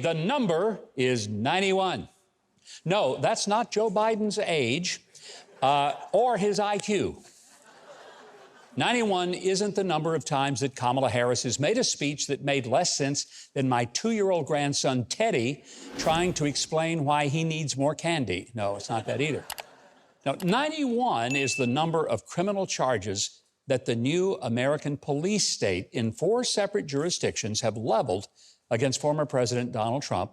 the number is 91. No, that's not Joe Biden's age or his IQ. 91 isn't the number of times that Kamala Harris has made a speech that made less sense than my 2-year-old grandson, Teddy, trying to explain why he needs more candy. No, it's not that either. Now, 91 is the number of criminal charges that the new American police state in 4 separate jurisdictions have leveled against former President Donald Trump,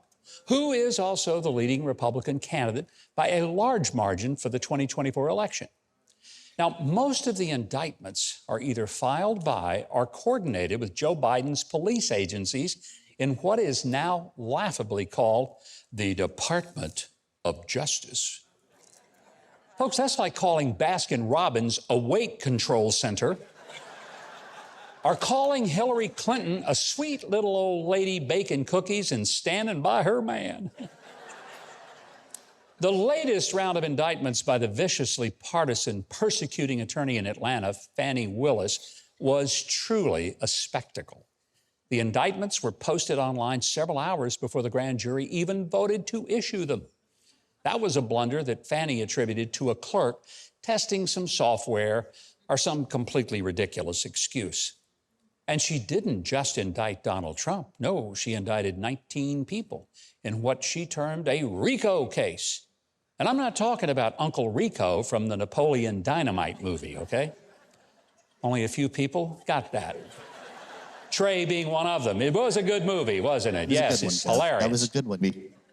who is also the leading Republican candidate by a large margin for the 2024 election. Now, most of the indictments are either filed by or coordinated with Joe Biden's police agencies in what is now laughably called the Department of Justice. Folks, that's like calling Baskin-Robbins a weight control center or calling Hillary Clinton a sweet little old lady baking cookies and standing by her man. The latest round of indictments by the viciously partisan persecuting attorney in Atlanta, Fani Willis, was truly a spectacle. The indictments were posted online several hours before the grand jury even voted to issue them. That was a blunder that Fani attributed to a clerk testing some software or some completely ridiculous excuse. And she didn't just indict Donald Trump. No, she indicted 19 people in what she termed a RICO case. And I'm not talking about Uncle Rico from the Napoleon Dynamite movie, okay? Only a few people got that. Trey being one of them. It was a good movie, wasn't it? Yes, it's hilarious. That was a good one.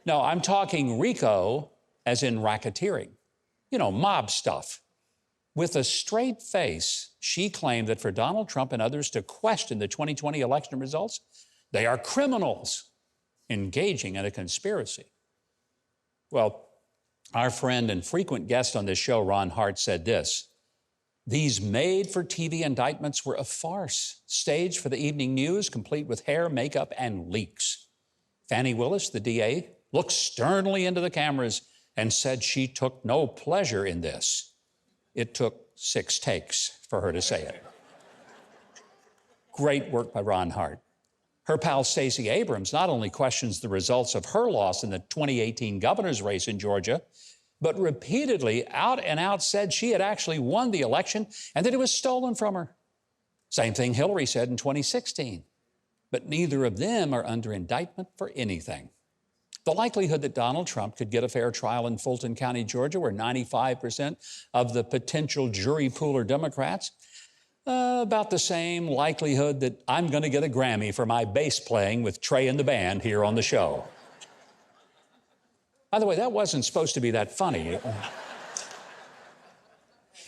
No, I'm talking RICO as in racketeering. You know, mob stuff. With a straight face, she claimed that for Donald Trump and others to question the 2020 election results, they are criminals engaging in a conspiracy. Well, our friend and frequent guest on this show, Ron Hart, said this: these made-for-TV indictments were a farce, staged for the evening news, complete with hair, makeup, and leaks. Fani Willis, the DA, looked sternly into the cameras and said she took no pleasure in this. It took 6 takes for her to say it. Great work by Ron Hart. Her pal Stacey Abrams not only questions the results of her loss in the 2018 governor's race in Georgia, but repeatedly out and out said she had actually won the election and that it was stolen from her. Same thing Hillary said in 2016. But neither of them are under indictment for anything. The likelihood that Donald Trump could get a fair trial in Fulton County, Georgia, where 95% of the potential jury pool are Democrats, about the same likelihood that I'm going to get a Grammy for my bass playing with Trey and the band here on the show. By the way, that wasn't supposed to be that funny.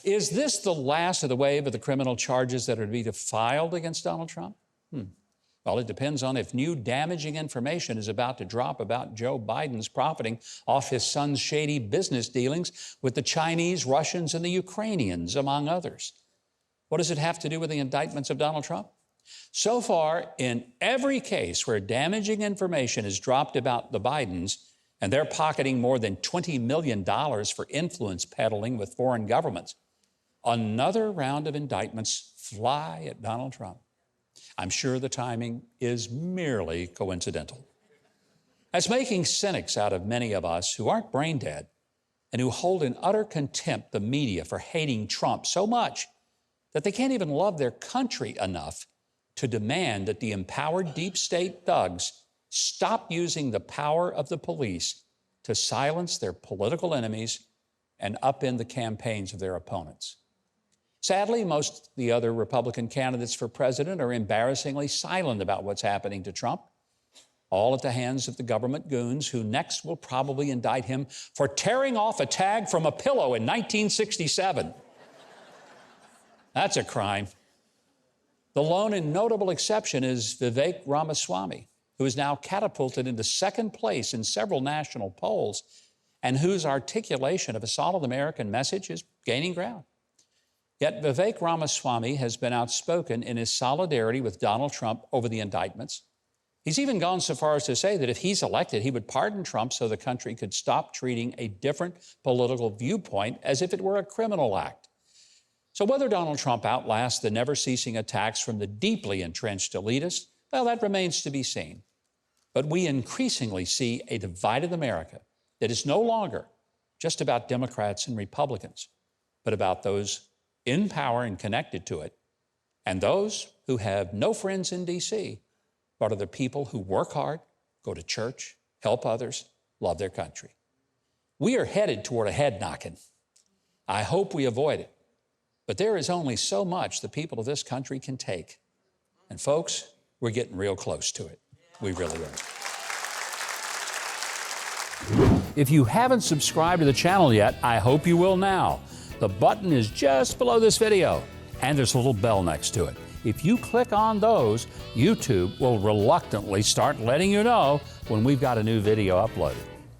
Is this the last of the wave of the criminal charges that are to be filed against Donald Trump? Well, it depends on if new damaging information is about to drop about Joe Biden's profiting off his son's shady business dealings with the Chinese, Russians, and the Ukrainians, among others. What does it have to do with the indictments of Donald Trump? So far, in every case where damaging information is dropped about the Bidens, and they're pocketing more than $20 million for influence peddling with foreign governments, another round of indictments fly at Donald Trump. I'm sure the timing is merely coincidental. That's making cynics out of many of us who aren't brain dead and who hold in utter contempt the media for hating Trump so much that they can't even love their country enough to demand that the empowered deep state thugs stop using the power of the police to silence their political enemies and upend the campaigns of their opponents. Sadly, most of the other Republican candidates for president are embarrassingly silent about what's happening to Trump, all at the hands of the government goons who next will probably indict him for tearing off a tag from a pillow in 1967. That's a crime. The lone and notable exception is Vivek Ramaswamy, who is now catapulted into second place in several national polls and whose articulation of a solid American message is gaining ground. Yet Vivek Ramaswamy has been outspoken in his solidarity with Donald Trump over the indictments. He's even gone so far as to say that if he's elected, he would pardon Trump so the country could stop treating a different political viewpoint as if it were a criminal act. So whether Donald Trump outlasts the never-ceasing attacks from the deeply entrenched elitists, well, that remains to be seen. But we increasingly see a divided America that is no longer just about Democrats and Republicans, but about those in power and connected to it, and those who have no friends in D.C., but are the people who work hard, go to church, help others, love their country. We are headed toward a head knocking. I hope we avoid it. But there is only so much the people of this country can take. And folks, we're getting real close to it. We really are. If you haven't subscribed to the channel yet, I hope you will now. The button is just below this video, and there's a little bell next to it. If you click on those, YouTube will reluctantly start letting you know when we've got a new video uploaded.